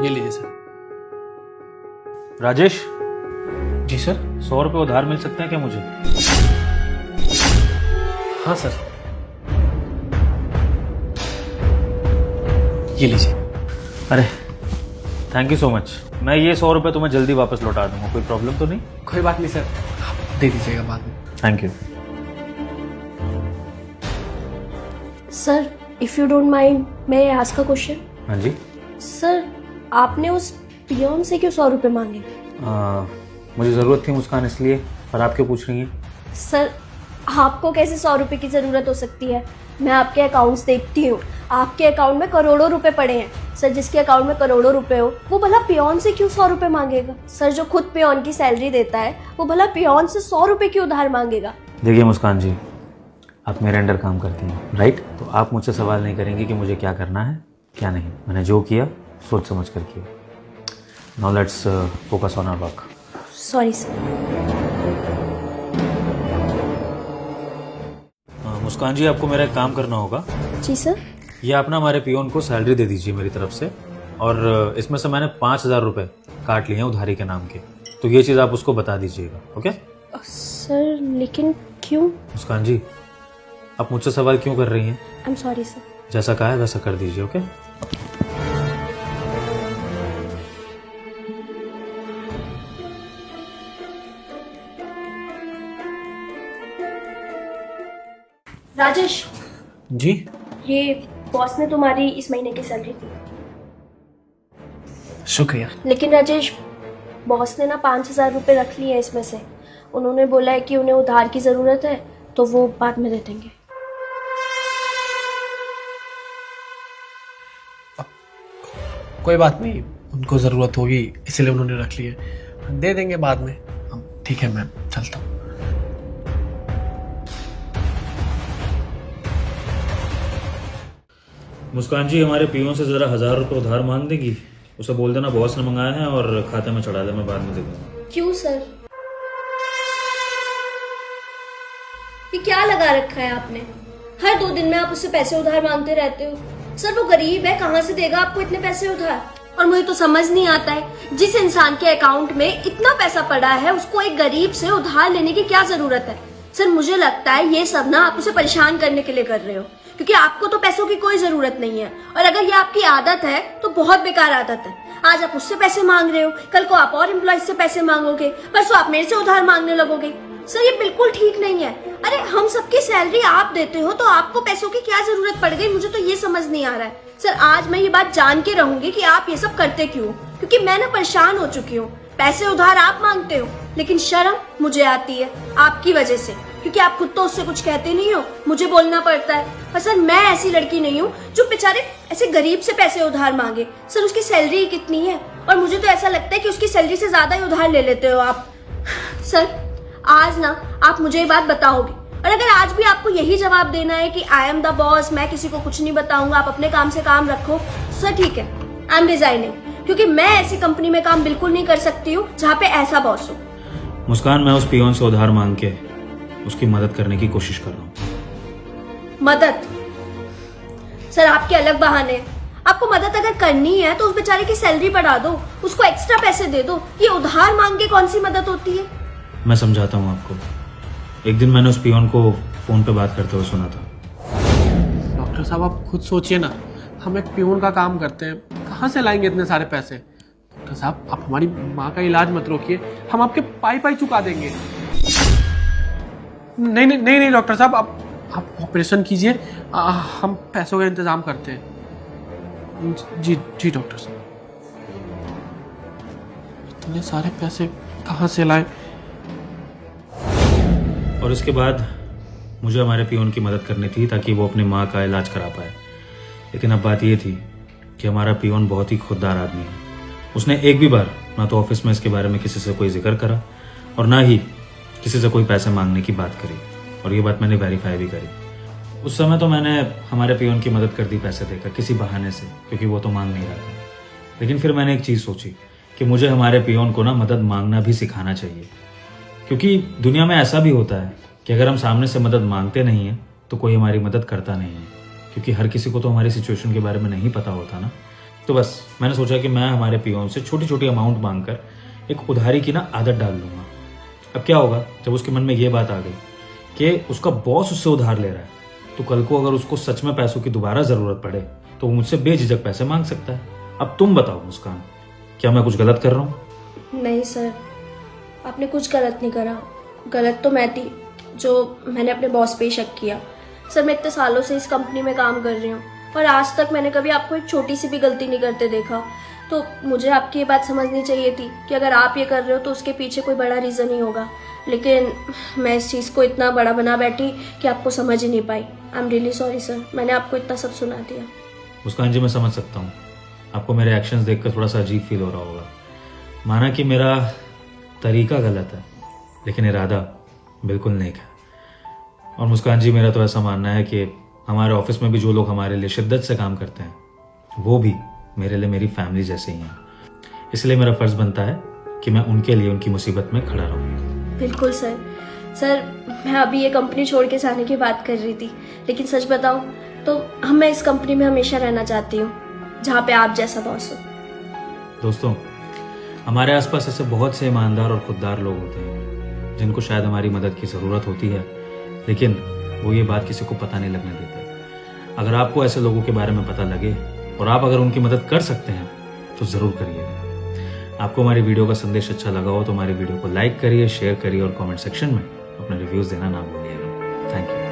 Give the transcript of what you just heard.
ये लीजिए सर। राजेश, जी सर। 100 रुपये उधार मिल सकते हैं क्या मुझे? हाँ सर, ये लीजिए। अरे थैंक यू सो मच। मैं ये 100 रुपये तुम्हें जल्दी वापस लौटा दूंगा, कोई प्रॉब्लम तो नहीं? कोई बात नहीं सर, आप दे दीजिएगा बाद में। Thank you. Sir if you don't mind मैं आस्क अ क्वेश्चन। हाँ जी। सर आपने उस पियोन से क्यों 100 रुपये मांगे? मुझे ज़रूरत थी मुस्कान, इसलिए। पर आप क्यों पूछ रही हैं? सर आपको कैसे 100 रुपये की ज़रूरत हो सकती है? मैं आपके अकाउंट्स देखती हूँ, आपके अकाउंट में करोड़ों रुपए पड़े हैं। सर जिसके अकाउंट में करोड़ों रुपए हो वो भला पियोन से क्यों 100 रुपये मांगेगा? सर जो खुद पियोन की सैलरी देता है वो भला पियोन से 100 रुपये की उधार मांगेगा? देखिए मुस्कान जी, आप मेरे अंडर काम करती हैं, राइट? तो आप मुझसे सवाल नहीं करेंगे कि मुझे क्या करना है क्या नहीं। मैंने जो किया सोच समझ कर किया। Now let's focus on our work. Sorry sir. Muskan ji, आपको मेरा एक काम करना होगा। जी सर। ये आप ना हमारे पियोन को सैलरी दे दीजिए मेरी तरफ से, और इसमें से मैंने 5,000 रुपये काट लिए हैं उधारी के नाम के। तो ये चीज़ आप उसको बता दीजिएगा, ओके? सर लेकिन क्यों? मुस्कान जी, आप मुझसे सवाल क्यों कर रही हैं? I am sorry sir. जैसा कहा है वैसा कर दीजिए, ओके? राजेश, जी ये बॉस ने तुम्हारी इस महीने की सैलरी दी। शुक्रिया। लेकिन राजेश, बॉस ने ना 5,000 रुपये रख लिए हैं इसमें से। उन्होंने बोला है कि उन्हें उधार की ज़रूरत है तो वो बाद में दे देंगे। कोई बात नहीं, उनको ज़रूरत होगी इसलिए उन्होंने रख लिए, दे देंगे बाद में। ठीक है, मैं चलता हूँ। मुस्कान जी, हमारे पियोन से ज़रा 1,000 रुपये उधार मांग देगी? उसे बोल देना बॉस ने मंगाया है और खाते में चढ़ा दे, मैं बाद में दे दूँगा। क्यों सर? ये क्या लगा रखा है आपने? हर 2 दिन में आप उससे पैसे उधार मांगते रहते हो। सर वो गरीब है, कहाँ से देगा आपको इतने पैसे उधार? और मुझे तो समझ नहीं आता है, जिस इंसान के अकाउंट में इतना पैसा पड़ा है उसको एक गरीब से उधार लेने की क्या जरूरत है? सर मुझे लगता है ये सब ना आप उसे परेशान करने के लिए कर रहे हो, क्योंकि आपको तो पैसों की कोई जरूरत नहीं है। और अगर ये आपकी आदत है तो बहुत बेकार आदत है। आज आप उससे पैसे मांग रहे हो, कल को आप और एम्प्लॉय से पैसे मांगोगे, परसों आप मेरे से उधार मांगने लगोगे। सर ये बिल्कुल ठीक नहीं है। अरे हम सबकी सैलरी आप देते हो तो आपको पैसों की क्या जरूरत पड़ गई? मुझे तो ये समझ नहीं आ रहा है। सर आज मैं ये बात जान के रहूंगी कि आप ये सब करते क्यों, क्योंकि मैं ना परेशान हो चुकी हूँ। पैसे उधार आप मांगते हो लेकिन शर्म मुझे आती है आपकी वजह से, क्योंकि आप खुद तो उससे कुछ कहते नहीं हो, मुझे बोलना पड़ता है। और सर मैं ऐसी लड़की नहीं हूँ जो बेचारे ऐसे गरीब से पैसे उधार मांगे। सर उसकी सैलरी कितनी है और मुझे तो ऐसा लगता है कि उसकी सैलरी से ज्यादा ही उधार ले लेते हो आप। सर आज ना आप मुझे ये बात बताओगे, और अगर आज भी आपको यही जवाब देना है कि आई एम द बॉस, मैं किसी को कुछ नहीं बताऊंगा, आप अपने काम से काम रखो, सर ठीक है, आई एम रिजाइनिंग, क्योंकि मैं ऐसी कंपनी में काम बिल्कुल नहीं कर सकती हूँ जहाँ पे ऐसा बॉस हो। मुस्कान, मैं उस पियोन से उधार मांग के उसकी मदद करने की कोशिश कर रहा हूँ। मदद? सर आपके अलग बहाने हैं। आपको मदद अगर करनी है तो उस बेचारे की सैलरी बढ़ा दो, उसको एक्स्ट्रा पैसे दे दो। ये उधार मांग के कौन सी मदद होती है? मैं समझाता हूँ आपको। एक दिन मैंने उस पियोन को फोन पे बात करते हुए सुना था। डॉक्टर साहब आप खुद सोचिए ना, हम एक पियून का काम करते हैं, कहाँ से लाएंगे इतने सारे पैसे? डॉक्टर साहब आप हमारी माँ का इलाज मत रोकिए, हम आपके पाई पाई चुका देंगे। नहीं नहीं नहीं नहीं डॉक्टर साहब, आप ऑपरेशन कीजिए, हम पैसों का इंतजाम करते हैं। जी जी डॉक्टर साहब। इतने सारे पैसे कहाँ से लाए? और इसके बाद मुझे हमारे पियोन की मदद करनी थी ताकि वो अपनी माँ का इलाज करा पाए। लेकिन अब बात ये थी कि हमारा पियोन बहुत ही खुददार आदमी है। उसने एक भी बार ना तो ऑफिस में इसके बारे में किसी से कोई जिक्र करा और ना ही किसी से कोई पैसे मांगने की बात करी, और ये बात मैंने वेरीफाई भी करी। उस समय तो मैंने हमारे पियोन की मदद कर दी पैसे देकर किसी बहाने से, क्योंकि वो तो मांग नहीं रहा था। लेकिन फिर मैंने एक चीज़ सोची कि मुझे हमारे पियोन को ना मदद मांगना भी सिखाना चाहिए, क्योंकि दुनिया में ऐसा भी होता है कि अगर हम सामने से मदद मांगते नहीं हैं तो कोई हमारी मदद करता नहीं है, क्योंकि हर किसी को तो हमारी सिचुएशन के बारे में नहीं पता होता ना। तो बस मैंने सोचा कि मैं हमारे पियोन से छोटी छोटी अमाउंट मांगकर एक उधारी की ना आदत डाल लूँगा। अब क्या होगा जब उसके मन में ये बात आ गई कि उसका बॉस उससे उधार ले रहा है, तो कल को अगर उसको सच में पैसों की दोबारा ज़रूरत पड़े तो वो मुझसे बेझिझक पैसे मांग सकता है। अब तुम बताओ मुस्कान, क्या मैं कुछ गलत कर रहा हूँ? नहीं सर, आपने कुछ गलत नहीं करा। गलत तो मैं थी जो मैंने अपने बॉस पे ही शक किया। सर, मैं इतने सालों से इस कंपनी में काम कर रही हूँ और आज तक मैंने कभी आपको एक छोटी सी भी गलती नहीं करते देखा। तो मुझे आपकी ये बात समझनी चाहिए थी कि अगर आप ये कर रहे हो तो उसके पीछे कोई बड़ा रीज़न ही होगा। लेकिन मैं इस चीज़ को इतना बड़ा बना बैठी कि आपको समझ ही नहीं पाई। I am really sorry sir, मैंने आपको इतना सब सुना दिया। मुस्कान जी, मैं समझ सकता हूँ आपको मेरे एक्शंस देखकर थोड़ा सा अजीब फील हो रहा होगा। माना कि मेरा तरीका गलत है, लेकिन इरादा बिल्कुल नेक है। और मुस्कान जी, मेरा तो ऐसा मानना है कि हमारे ऑफिस में भी जो लोग हमारे लिए शिद्दत से काम करते हैं वो भी मेरे लिए मेरी फैमिली जैसे ही हैं। इसलिए मेरा फर्ज बनता है कि मैं उनके लिए उनकी मुसीबत में खड़ा रहूं। बिल्कुल सर। सर, मैं अभी ये कंपनी छोड़ के जाने की बात कर रही थी, लेकिन सच बताऊं तो मैं इस कंपनी में हमेशा रहना चाहती हूँ जहाँ पे आप जैसा बॉस हो। दोस्तों, हमारे आसपास ऐसे बहुत से ईमानदार और खुददार लोग होते हैं जिनको शायद हमारी मदद की ज़रूरत होती है, लेकिन वो ये बात किसी को पता नहीं लगने देते। अगर आपको ऐसे लोगों के बारे में पता लगे और आप अगर उनकी मदद कर सकते हैं तो ज़रूर करिएगा। आपको हमारी वीडियो का संदेश अच्छा लगा हो तो हमारी वीडियो को लाइक करिए, शेयर करिए और कमेंट सेक्शन में अपने रिव्यूज़ देना ना भूलिएगा। Thank you.